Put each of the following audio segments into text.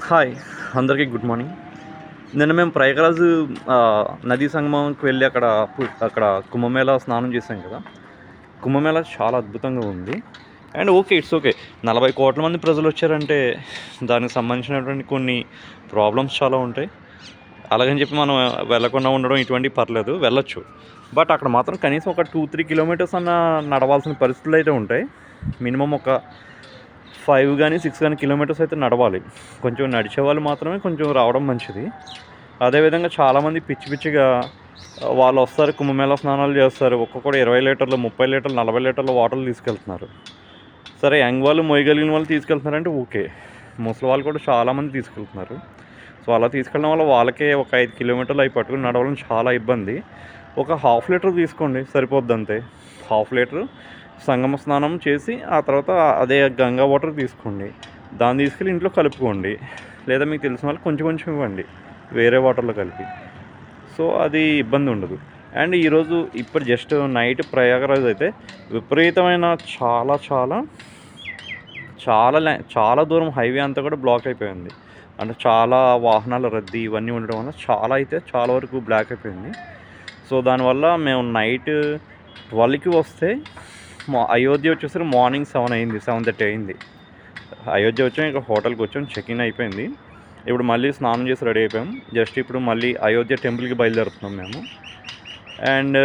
Hi, అందరికీ good morning. నిన్న మేము ప్రయాగరాజ్ నదీ సంగమంకి వెళ్ళి అక్కడ కుంభమేళా స్నానం చేసాం కదా. కుంభమేళా చాలా అద్భుతంగా ఉంది. And it's okay. 40 కోట్ల మంది ప్రజలు వచ్చారంటే దానికి సంబంధించినటువంటి కొన్ని ప్రాబ్లమ్స్ చాలా ఉంటాయి. అలాగని చెప్పి మనం వెళ్ళకుండా ఉండడం ఇటువంటివి పర్లేదు, వెళ్ళొచ్చు. బట్ అక్కడ మాత్రం కనీసం ఒక 2-3 కిలోమీటర్స్ అన్న నడవాల్సిన పరిస్థితులు అయితే ఉంటాయి. మినిమం ఒక 5 కానీ 6 కానీ కిలోమీటర్స్ అయితే నడవాలి. కొంచెం నడిచేవాళ్ళు మాత్రమే కొంచెం రావడం మంచిది. అదేవిధంగా చాలామంది పిచ్చిగా వాళ్ళు వస్తారు, కుంభమేళా స్నానాలు చేస్తారు. ఒక్కొక్కడు 20 లీటర్లు, 30 లీటర్లు, 40 లీటర్ల వాటర్లు తీసుకెళ్తున్నారు. సరే, యంగ్ వాళ్ళు, మోయగలిగిన వాళ్ళు తీసుకెళ్తున్నారంటే ఓకే. ముసలి వాళ్ళు కూడా చాలామంది తీసుకెళ్తున్నారు. సో అలా తీసుకెళ్ళడం వల్ల వాళ్ళకే ఒక 5 కిలోమీటర్లు అవి పట్టుకుని నడవడం చాలా ఇబ్బంది. ఒక 1/2 లీటర్ తీసుకోండి, సరిపోద్ది అంతే. 1/2 లీటరు సంగమ స్నానం చేసి ఆ తర్వాత అదే గంగా వాటర్ తీసుకోండి. దాన్ని తీసుకెళ్ళి ఇంట్లో కలుపుకోండి, లేదా మీకు తెలిసిన వాళ్ళు కొంచెం కొంచెం ఇవ్వండి వేరే వాటర్లో కలిపి. సో అది ఇబ్బంది ఉండదు. అండ్ ఈరోజు ఇప్పుడు జస్ట్ నైట్ ప్రయాగరాజ్ అయితే విపరీతమైన చాలా చాలా చాలా చాలా దూరం హైవే అంతా కూడా బ్లాక్ అయిపోయింది. అంటే చాలా వాహనాల రద్దీ ఇవన్నీ ఉండడం వల్ల చాలా వరకు బ్లాక్ అయిపోయింది. సో దానివల్ల మేము నైట్ 12కి వస్తే అయోధ్య వచ్చేసరికి మార్నింగ్ 7 అయింది, 7:30 అయింది. అయోధ్య వచ్చాం, ఇక హోటల్కి వచ్చాం, చెక్-ఇన్ అయిపోయింది. ఇప్పుడు మళ్ళీ స్నానం చేసి రెడీ అయిపోయాం. జస్ట్ ఇప్పుడు మళ్ళీ అయోధ్య టెంపుల్కి బయలుదేరుతున్నాం మేము. అండ్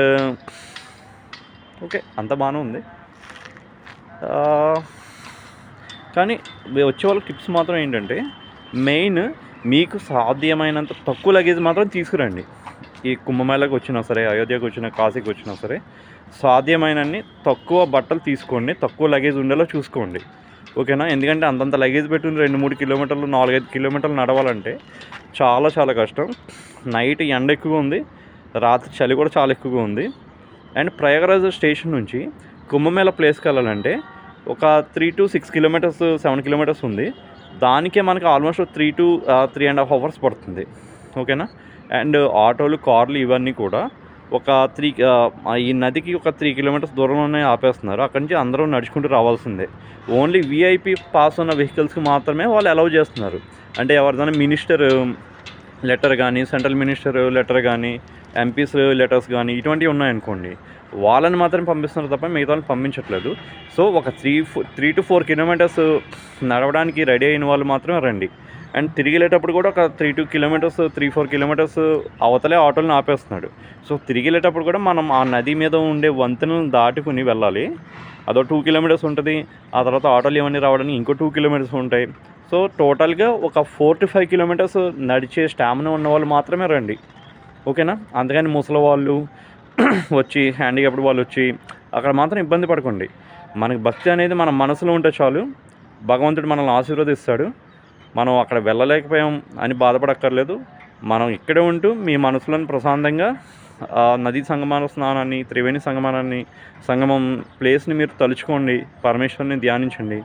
ఓకే, అంత బాగానే ఉంది. కానీ వచ్చే వాళ్ళకి టిప్స్ మాత్రం ఏంటంటే, మెయిన్ మీకు సాధ్యమైనంత తక్కువ లగేజ్ మాత్రం తీసుకురండి. ఈ కుంభమేళాకి వచ్చినా సరే, అయోధ్యకు వచ్చినా, కాశీకి వచ్చినా సరే సాధ్యమైనన్ని తక్కువ బట్టలు తీసుకోండి, తక్కువ లగేజ్ ఉండేలా చూసుకోండి, ఓకేనా? ఎందుకంటే అంతంత లగేజ్ పెట్టుకుని 2-3 కిలోమీటర్లు, 4-5 కిలోమీటర్లు నడవాలంటే చాలా కష్టం. నైట్ ఎండ ఎక్కువగా ఉంది, రాత్రి చలి కూడా చాలా ఎక్కువగా ఉంది. అండ్ ప్రయాగరాజ్ స్టేషన్ నుంచి కుంభమేళా ప్లేస్కి వెళ్ళాలంటే ఒక 3-6 కిలోమీటర్స్, 7 కిలోమీటర్స్ ఉంది. దానికే మనకి ఆల్మోస్ట్ 3-3.5 అవర్స్ పడుతుంది, ఓకేనా? అండ్ ఆటోలు, కార్లు ఇవన్నీ కూడా ఒక ఈ నదికి ఒక 3 కిలోమీటర్స్ దూరంలోనే ఆపేస్తున్నారు. అక్కడి నుంచి అందరూ నడుచుకుంటూ రావాల్సిందే. ఓన్లీ వీఐపీ పాస్ ఉన్న వెహికల్స్కి మాత్రమే వాళ్ళు అలౌ చేస్తున్నారు. అంటే ఎవరిదైనా మినిస్టర్ లెటర్ కానీ, సెంట్రల్ మినిస్టర్ లెటర్ కానీ, ఎంపీస్ లెటర్స్ కానీ ఇటువంటివి ఉన్నాయనుకోండి, వాళ్ళని మాత్రం పంపిస్తున్నారు తప్ప మిగతా వాళ్ళని పంపించట్లేదు. సో ఒక 3-4 కిలోమీటర్స్ నడవడానికి రెడీ అయిన వాళ్ళు మాత్రమే రండి. అండ్ తిరిగి వెళ్ళేటప్పుడు కూడా ఒక 3-4 కిలోమీటర్స్ అవతలే ఆటోలను ఆపేస్తున్నాడు. సో తిరిగి వెళ్ళేటప్పుడు కూడా మనం ఆ నది మీద ఉండే వంతెనను దాటుకుని వెళ్ళాలి. అదో 2 కిలోమీటర్స్ ఉంటుంది. ఆ తర్వాత ఆటోలు ఇవన్నీ రావడానికి ఇంకో 2 కిలోమీటర్స్ ఉంటాయి. సో టోటల్గా ఒక 4-5 కిలోమీటర్స్ నడిచే స్టామినా ఉన్న వాళ్ళు మాత్రమే రండి, ఓకేనా? అందుకని ముసలి వాళ్ళు వచ్చి, హ్యాండిక్యాప్డ్ వాళ్ళు వచ్చి అక్కడ మాత్రం ఇబ్బంది పడకండి. మనకి భక్తి అనేది మన మనసులో ఉంటే చాలు, భగవంతుడు మనల్ని ఆశీర్వదిస్తాడు. మనం అక్కడ వెళ్ళలేకపోయాం అని బాధపడక్కర్లేదు. మనం ఇక్కడే ఉంటూ మీ మనసులను ప్రశాంతంగా నదీ సంగమ స్నానాన్ని, త్రివేణి సంగమం ప్లేస్ని మీరు తలుచుకోండి, పరమేశ్వరుని ధ్యానించండి.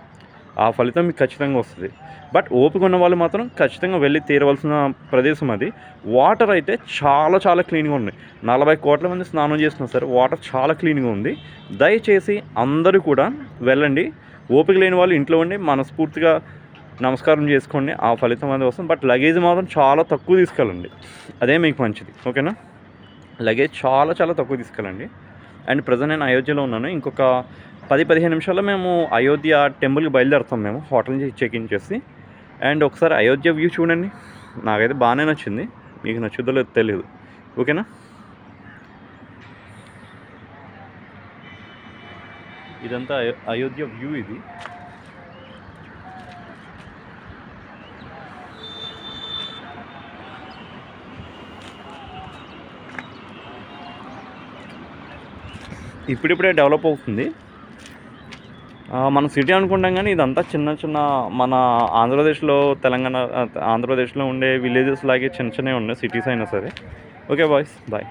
ఆ ఫలితం మీకు ఖచ్చితంగా వస్తుంది. బట్ ఓపిక ఉన్న వాళ్ళు మాత్రం ఖచ్చితంగా వెళ్ళి తీరవలసిన ప్రదేశం అది. వాటర్ అయితే చాలా క్లీన్గా ఉన్నాయి. 40 కోట్ల మంది స్నానం చేసినా సరే వాటర్ చాలా క్లీన్గా ఉంది. దయచేసి అందరూ కూడా వెళ్ళండి. ఓపిక లేని వాళ్ళు ఇంట్లో ఉండి మనస్ఫూర్తిగా నమస్కారం చేసుకోండి, ఆ ఫలితం అనేది వస్తుంది. బట్ లగేజ్ మాత్రం చాలా తక్కువ తీసుకెళ్ళండి, అదే మీకు మంచిది, ఓకేనా? లగేజ్ చాలా తక్కువ తీసుకెళ్ళండి. అండ్ ప్రజెంట్ నేను అయోధ్యలో ఉన్నాను. ఇంకొక 10-15 నిమిషాల్లో మేము అయోధ్య టెంపుల్కి బయలుదేరుతాం మేము, హోటల్ నుంచి చెక్-ఇన్ చేసి. అండ్ ఒకసారి అయోధ్య వ్యూ చూడండి, నాకైతే బాగానే నచ్చింది. మీకు నచ్చుద్దో లేదో తెలియదు, ఓకేనా? ఇదంతా అయోధ్య వ్యూ. ఇది ఇప్పుడిప్పుడే డెవలప్ అవుతుంది. మనం సిటీ అనుకుంటాం కానీ ఇదంతా చిన్న మన ఆంధ్రప్రదేశ్లో ఉండే విలేజెస్ లాగే చిన్నవి ఉన్నాయి, సిటీస్ అయినా సరే. Okay boys, bye.